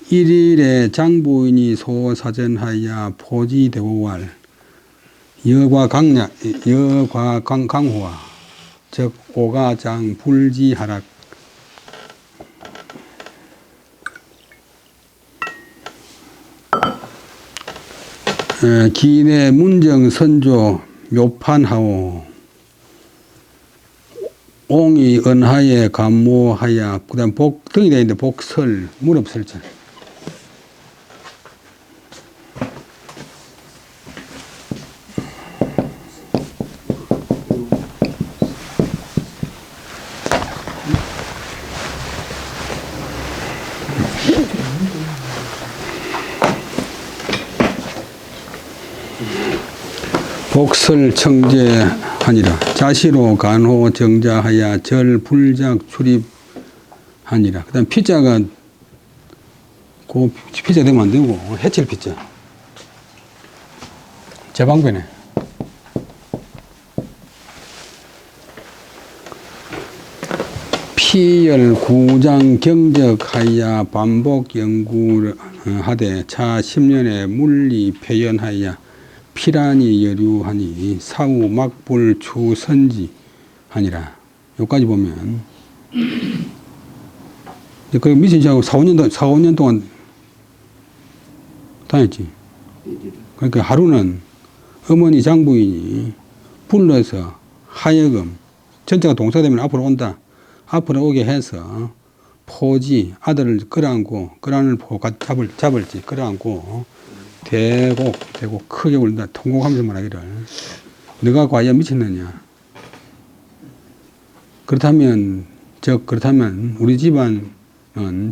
1일에 장부인이 소사전하여 포지대오왈 여과강호와 즉 오가장 불지하락 기내 문정 선조 묘판하오 옹이 은하에 감모하야 그다음 등이 되어 있는데 복설 무릎설자 복설 청제하니라 자시로 간호 정자하야 절 불작 출입하니라. 그다음 피자가 그 피자 되면 안 되고 해칠 피자 제방변에 피열 구장 경적하야 반복 연구하되 차 10년에 물리 표현하야 피란이 여류하니 사후 막불 추선지 하니라. 여기까지 보면 그 미신시하고 4-5년 동안 다녔지. 그러니까 하루는 어머니 장부인이 불러서 하여금 전체가 동사되면 앞으로 온다. 앞으로 오게 해서 포지 아들을 끌어안고 끌어안을 보고 잡을지 끌어안고 대고 크게 울다 통곡하면서 말하기를 너가 과연 미쳤느냐. 그렇다면 우리 집안은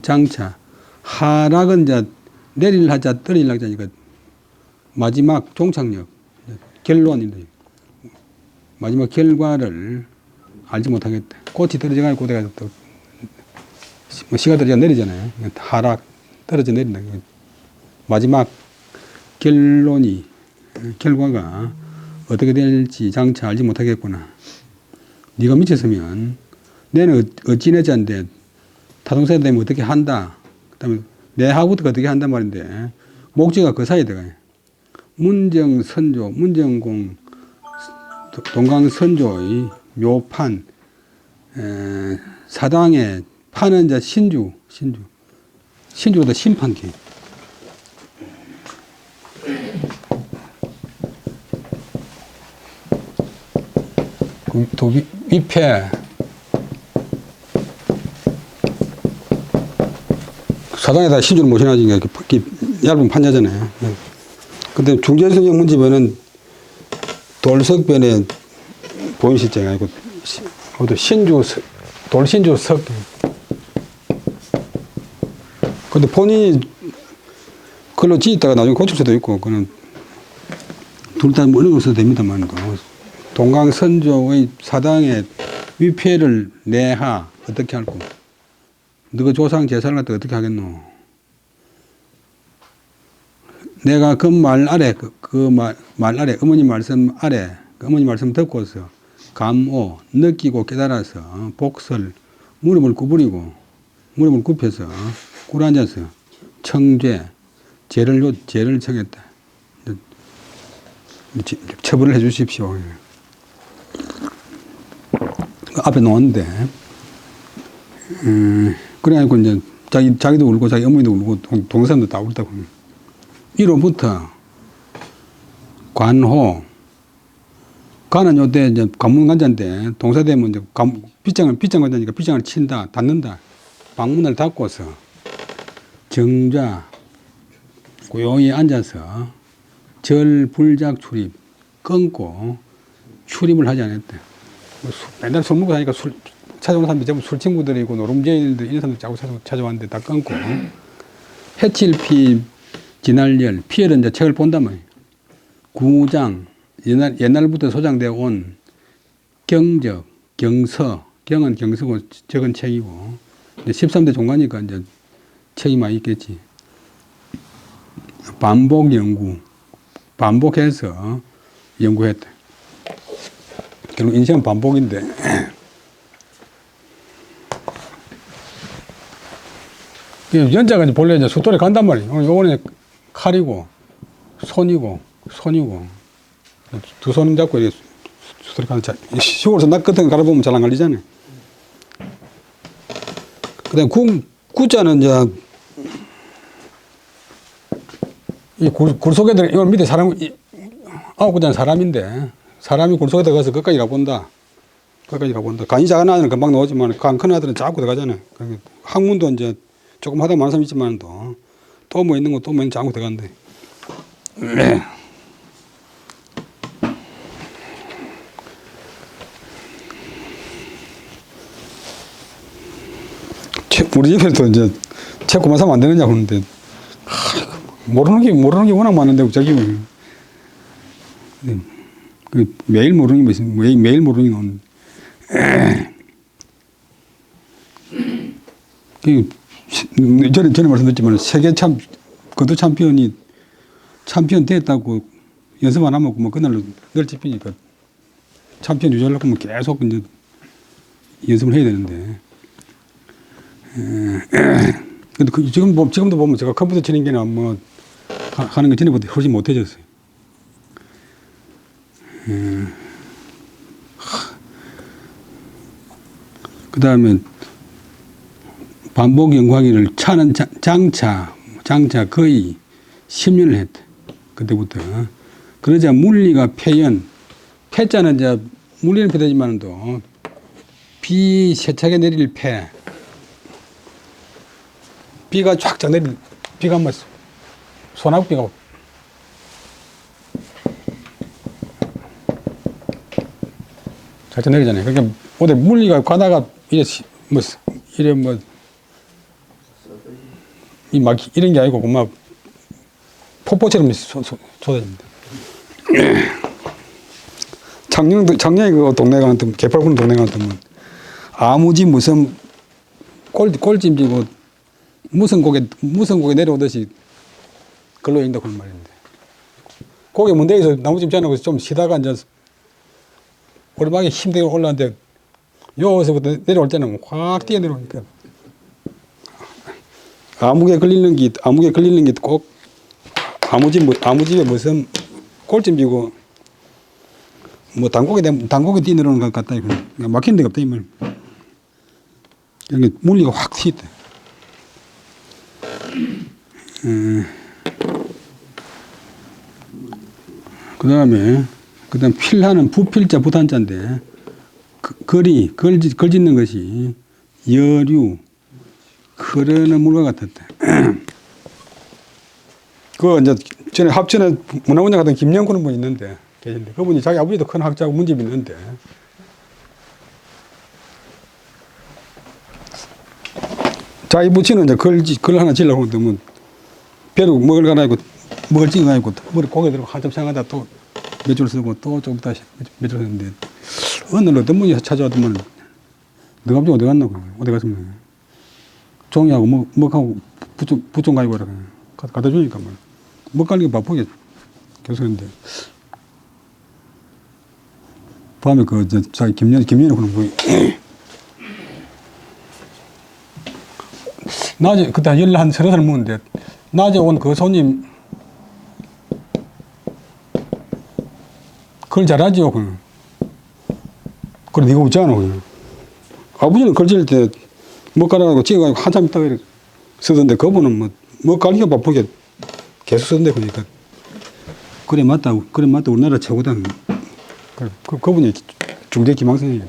장차 하락은 자 내릴 하자 떨어질 하자니까 마지막 종착역 결론인데 마지막 결과를 알지 못하겠다. 꽃이 떨어져가지고 고대가 또 시가 떨어져 내리잖아요. 하락 떨어져 내린다. 마지막 결과가 어떻게 될지 장차 알지 못하겠구나. 네가 미쳤으면 내는 어찌 내 자인데 타동사 되면 어떻게 한다. 그다음에 내 하고부터 어떻게 한단 말인데 목적가 그 사이에 들어가요. 문정공 동강선조의 묘판 사당의 판은 이제 신주보다 심판기. 또 위패 사당에다 신주를 모셔놔지 얇은 판자잖아요. 근데 중재성형 문집에는 돌석변에 보인실제가 아니고 돌신주 석. 근데 본인이 글로 지었다가 나중에 고칠 수도 있고, 그는 둘 다 어느 거 써도 됩니다만, 동강선조의 사당의 위패를 내하 어떻게 할고, 너가 조상 제사를 갖다 어떻게 하겠노? 내가 그 말 아래, 말 아래, 어머니 말씀 아래, 어머니 말씀 듣고서 감오, 느끼고 깨달아서 복설, 무릎을 구부리고, 무릎을 굽혀서 꿇어 앉아서 청죄, 죄를 청했다. 처벌을 해 주십시오. 앞에 놓았는데, 그래가지고 이제 자기도 울고 자기 어머니도 울고 동생도 다 울다고. 1호부터 관호, 관은 요때 이제 관문관자인데 동사되면 이제 빗장관자니까 빗장을 친다, 닫는다. 방문을 닫고서 정좌, 고요히 앉아서 절불작 출입, 끊고 출입을 하지 않았대. 맨날 술 먹고 다니까 찾아오는 사람들이 전부 술 친구들이고 노름제일들 이런 사람들 자꾸 찾아왔는데 다 끊고 해칠피 진할열, 피열은 이제 책을 본단 말이에요. 구장, 옛날부터 소장되어 온 경적, 경서, 경은 경서고 적은 책이고 13대 종가니까 이제 책이 많이 있겠지. 반복 연구, 반복해서 연구했대. 결국 인생은 반복인데. 연자가 이제 본래 이제 숫돌에 간단 말이에요. 요번에 칼이고, 손이고, 두 손 잡고 이렇게 숫돌에 가는 시골에서 낙 같은 거 갈아보면 잘 안 걸리잖아요. 그 다음에 구자는 이제 이 굴 속에 들어, 이건 밑에 사람, 9구자는 사람인데, 사람이 굴 속에 들어가서 끝까지 가본다. 간이 작은 아들은 금방 나오지만, 간 큰 아들은 자꾸 들어가잖아요. 학문도 이제 조금 하다 많은 사람 있지만, 또 뭐 있는 거, 또 뭐 있는 거 자꾸 들어간대. 우리 집에도 이제 책 그만 사면 안 되느냐고 그러는데, 모르는 게 워낙 많은데, 저기, 매일 모르는 게 무슨, 매일 모르는 게 나오는데. 전에 말씀드렸지만, 세계 거두 챔피언 됐다고 연습 안 하면, 그날로 늘 집히니까, 챔피언 유지하려고 하면 계속 이제 연습을 해야 되는데. 근데 지금도 보면 제가 컴퓨터 치는 게나 뭐, 하는 거 전에보다 훨씬 못해졌어요. 그 다음에 반복 연구하기를 차는 장차 거의 10년을 했대. 그때부터. 그러자 물리가 폐자는 이제 물리는 폐되지만도 비 세차게 내릴 폐. 비가 쫙쫙 내릴, 비가 뭐, 소나기비가 살짝 내리잖아요. 그러니까, 어디 물리가 가다가, 이런 게 아니고, 막, 폭포처럼 쏟아집니다. 작년에 그 동네 가는데, 개팔군 동네 가는데, 아무지 무슨 꼴찜지고, 무슨 고개 내려오듯이 걸로 인다 그런 말인데. 고개 문대에서 나무집 지나고 좀 쉬다가 이제 오르막에 힘들게 올라왔는데 여기서부터 내려올 때는 확 뛰어 내려오니까 아무게 걸리는 게 꼭 아무집에 무슨 꼴찜지고 뭐 단고개 뛰어 내려오는 것 같다. 막힌 데가 없다 이 말. 그러니까 물리가 확 튀었대. 그 다음 필하는 부필자 부탄자인데, 걸 짓는 것이 여류, 흐르는 물과 같았다. 그거 이제 전에 합천에 문화원장 같은 김영구는 분 있는데 계신데 그분이 자기 아버지도 큰 학자고 문집이 있는데 자기 부친은 이제 글 하나 지려고 하는데 뭐 배로 먹을 가나 있고 먹을 찌가 있고 머리 고개 들고 한참 생각하다 또 몇 줄 쓰고 또 좀 다시 몇 줄 쓰는데 어느 날 어떤 분이 찾아왔더만 너 갑자기 어디 갔나 어디 갔으면 종이하고 먹하고 부총 가지고 오라 갖다 주니까 뭐 먹 갈기 바쁘게 계속 했는데 밤에 그 자기 김연이 그런 거 낮에 그때 한 서너 살 먹었는데 낮에 온 그 손님 글 잘하지요. 그래 네가 웃잖아. 아버지는 글 지을 때 먹가라고 찍어가지고 한참 있다가 이렇게 쓰던데 그분은 뭐 갈기가 바쁘게 계속 쓰던데 그러니까 그래 맞다 우리나라 최고다. 그분이 중대 기망선생이래.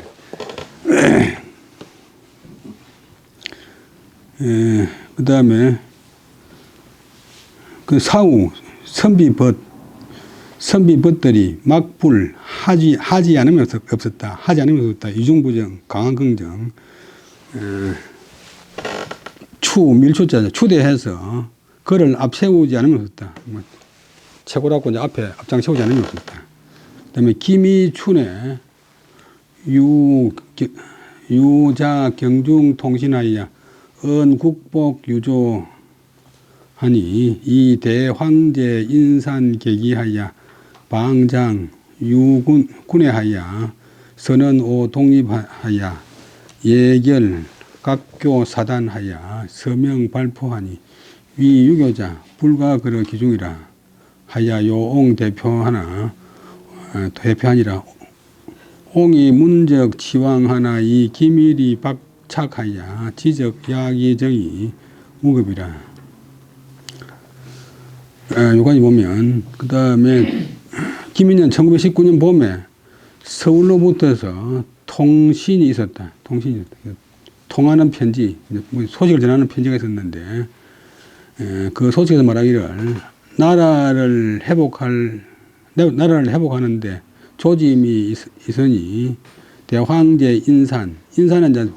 그 다음에 그 사후 선비벗들이 막불 하지 않으면 없었다. 하지 않으면 없었다. 이중부정, 강한 긍정, 밀추자 추대해서 그를 앞세우지 않으면 없었다. 최고라고 이제 앞에 앞장세우지 않으면 없었다. 그다음에 김이춘의 유자 경중 통신하여 언국복 유조하니 이 대황제 인산 계기하여 방장 유군회하여 선언오 독립하여 예결 각교 사단하여 서명 발표하니 위 유교자 불가 그러 기중이라 하여 요옹 대표하니라 옹이 문적 치왕하나 이 기밀이 박착하여 지적 야기정이 무급이라. 요까지 보면 그 다음에 김인년 1919년 봄에 서울로부터서 통신이 있었다. 통하는 편지, 소식을 전하는 편지가 있었는데 그 소식에서 말하기를 나라를 회복하는데 조짐이 있으니 대황제 인산은 이제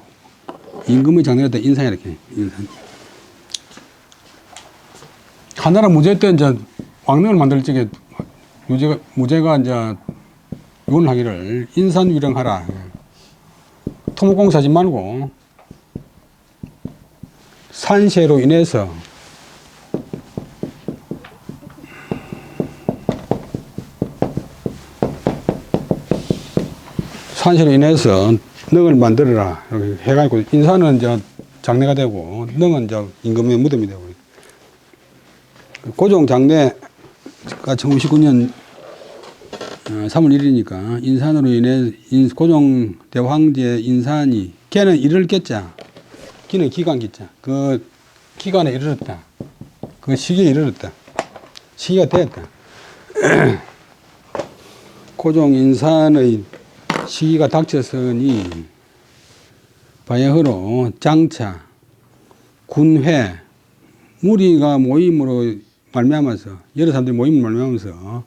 임금의 장례였다. 인산 이렇게 인산. 한나라 무제 때 이제 왕릉을 만들 적에 무제가 이제 유언을 하기를 인산 위령하라. 토목공사 하지 말고 산세로 인해서 능을 만들어라. 이렇게 해가지고 인산은 이제 장례가 되고 능은 이제 임금의 무덤이 되고. 고종 장례가 1919년 3월 1일이니까 인산으로 인해 고종 대황제 인산이 걔는 이를 깼자. 기는 기간 깼자. 그 기간에 이르렀다. 그 시기에 이르렀다. 시기가 됐다. 고종 인산의 시기가 닥쳤으니 바야흐로 장차 군회 무리가 모임으로 말미암아서 여러 사람들이 모임을 말미암아서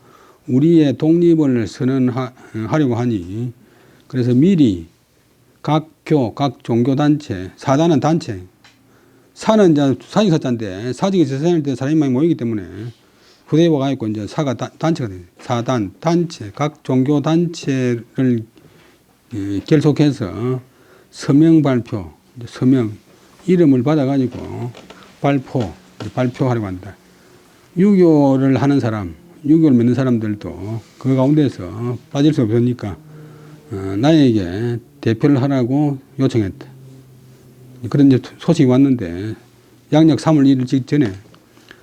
우리의 독립을 선언하려고 하니 그래서 미리 각 종교단체 사단은 단체 사는 이제 사직사자인데 사직이 세상일 때 사람이 많이 모이기 때문에 후대에 와가지고 이제 사가 단체가 돼요. 사단 단체 각 종교단체를 결속해서 서명 발표 서명 이름을 받아가지고 발표하려고 한다. 유교를 하는 사람, 유교를 믿는 사람들도 그 가운데서 빠질 수 없으니까 나에게 대표를 하라고 요청했다. 그런 이제 소식이 왔는데 양력 3월 1일 직전에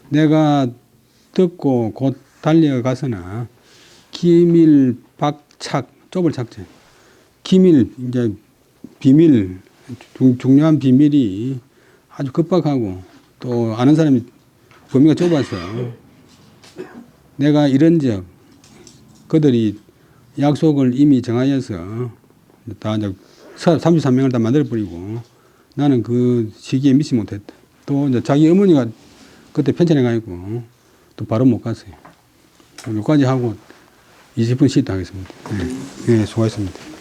내가 듣고 곧 달려가서나 기밀 박착 좁을 착제 기밀 이제 비밀 중요한 비밀이 아주 급박하고 또 아는 사람이 범위가 좁아서 내가 이런적 그들이 약속을 이미 정하여서 다 이제 33명을 다 만들어버리고 나는 그 시기에 미치 못했다. 또 이제 자기 어머니가 그때 편찬해가지고 또 바로 못 갔어요. 여기까지 하고 20분 쉬다 하겠습니다. 네, 수고하셨습니다.